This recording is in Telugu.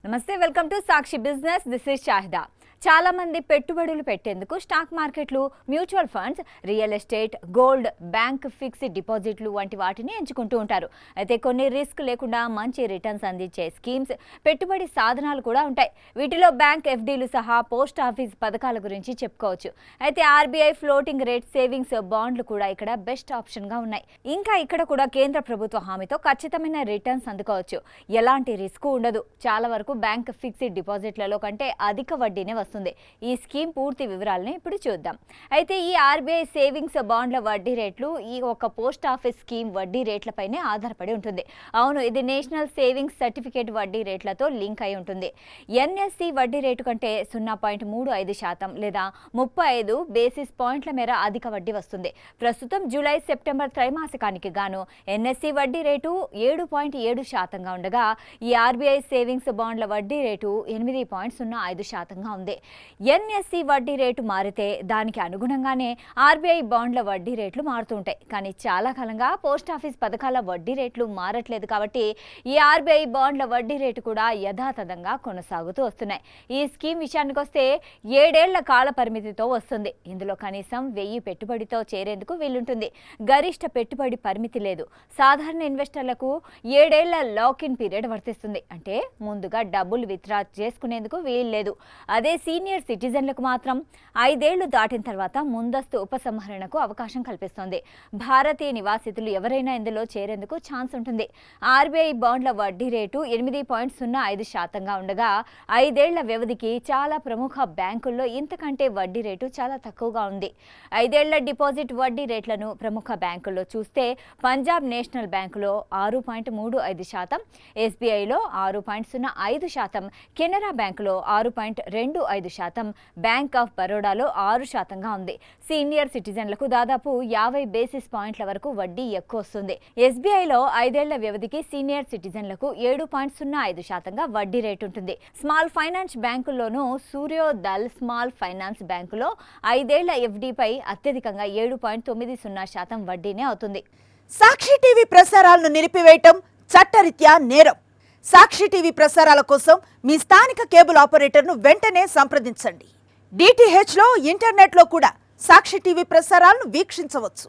నమస్తే welcome to Sakshi business this is Shahida చాలా మంది పెట్టుబడులు పెట్టేందుకు స్టాక్ మార్కెట్లు mutual funds real estate gold bank fixed డిపాజిట్లు వంటి వాటిని ఎంచుకుంటూ ఉంటారు అయితే కొన్ని రిస్క్ లేకుండా మంచి రిటర్న్స్ అందించే స్కీమ్స్ పెట్టుబడి సాధనాలు కూడా ఉంటాయి వీటిలో బ్యాంక్ ఎఫ్డీలు సహా పోస్ట్ ఆఫీస్ పథకాల గురించి చెప్పుకోవచ్చు అయితే ఆర్బీఐ ఫ్లోటింగ్ రేట్ సేవింగ్స్ బాండ్లు కూడా ఇక్కడ బెస్ట్ ఆప్షన్గా ఉన్నాయి ఇంకా ఇక్కడ కూడా కేంద్ర ప్రభుత్వ హామీతో ఖచ్చితమైన రిటర్న్స్ అందుకోవచ్చు ఎలాంటి రిస్క్ ఉండదు చాలా వరకు బ్యాంక్ ఫిక్స్డ్ డిపాజిట్లలో కంటే అధిక వడ్డీనే వస్తుంది ఈ స్కీమ్ పూర్తి వివరాలను ఇప్పుడు చూద్దాం అయితే ఈ ఆర్బీఐ సేవింగ్స్ బాండ్ల వడ్డీ రేట్లు ఈ ఒక పోస్ట్ ఆఫీస్ స్కీమ్ వడ్డీ రేట్లపైనే ఆధారపడి ఉంటుంది అవును ఇది నేషనల్ సేవింగ్స్ సర్టిఫికేట్ వడ్డీ రేట్లతో లింక్ అయి ఉంటుంది ఎన్ఎస్సి వడ్డీ రేటు కంటే 0.35% లేదా 35 బేసిస్ పాయింట్ల మేర అధిక వడ్డీ వస్తుంది ప్రస్తుతం జూలై సెప్టెంబర్ త్రైమాసికానికి గాను ఎన్ఎస్సి వడ్డీ రేటు 7.7%గా ఉండగా ఈ ఆర్బీఐ సేవింగ్స్ బాండ్ల వడ్డీ రేటు 8.05%గా ఉంది ఎన్ఎస్సి వడ్డీ రేటు మారితే దానికి అనుగుణంగానే ఆర్బీఐ బాండ్ల వడ్డీ రేట్లు మారుతుంటాయి కానీ చాలా కాలంగా పోస్ట్ ఆఫీస్ పథకాల వడ్డీ రేట్లు మారట్లేదు కాబట్టి ఈ ఆర్బీఐ బాండ్ల వడ్డీ రేటు కూడా యథాతథంగా కొనసాగుతూ వస్తున్నాయి ఈ స్కీమ్ విషయానికి వస్తే 7 ఏళ్ల కాల పరిమితితో వస్తుంది ఇందులో కనీసం 1000 పెట్టుబడితో చేరేందుకు వీలుంటుంది గరిష్ట పెట్టుబడి పరిమితి లేదు సాధారణ ఇన్వెస్టర్లకు 7 ఏళ్ల లాక్-ఇన్ పీరియడ్ వర్తిస్తుంది అంటే ముందుగా డబ్బులు విత్డ్రా చేసుకునేందుకు వీలు లేదు అదే సీనియర్ సిటిజన్లకు మాత్రం 5 ఏళ్లు దాటిన తర్వాత ముందస్తు ఉపసంహరణకు అవకాశం కల్పిస్తోంది భారతీయ నివాసితులు ఎవరైనా ఇందులో చేరేందుకు ఛాన్స్ ఉంటుంది ఆర్బీఐ బాండ్ల వడ్డీ రేటు 8.05%గా ఉండగా 5 ఏళ్ల వ్యవధికి చాలా ప్రముఖ బ్యాంకుల్లో ఇంతకంటే వడ్డీ రేటు చాలా తక్కువగా ఉంది 5 ఏళ్ల డిపాజిట్ వడ్డీ రేట్లను ప్రముఖ బ్యాంకుల్లో చూస్తే పంజాబ్ నేషనల్ బ్యాంకులో 6.35%, ఎస్బీఐలో 6.05%, కెనరా బ్యాంకులో 6.25%, బ్యాంక్ ఆఫ్ బరోడాలో 6%గా ఉంది సీనియర్ సిటిజన్లకు దాదాపు 50 బేసిస్ పాయింట్ల వరకు వడ్డీ ఎక్కువ వస్తుంది ఎస్బీఐలో 5 ఏళ్ల వ్యవధికి సీనియర్ సిటిజన్లకు 7.05%గా వడ్డీ రేటు ఉంటుంది స్మాల్ ఫైనాన్స్ బ్యాంకుల్లోనూ సూర్యోదల్ స్మాల్ ఫైనాన్స్ బ్యాంకులో 5 ఏళ్ల ఎఫ్డీపై అత్యధికంగా 7.90% వడ్డీనే అవుతుంది సాక్షి టీవీ ప్రసారాలను నిలిపివేయటం చట్టరీత్యా నేరం సాక్షి టీవీ ప్రసారాల కోసం మీ స్థానిక కేబుల్ ఆపరేటర్ను వెంటనే సంప్రదించండి. డిటిహెచ్లో ఇంటర్నెట్లో కూడా సాక్షి టీవీ ప్రసారాలను వీక్షించవచ్చు.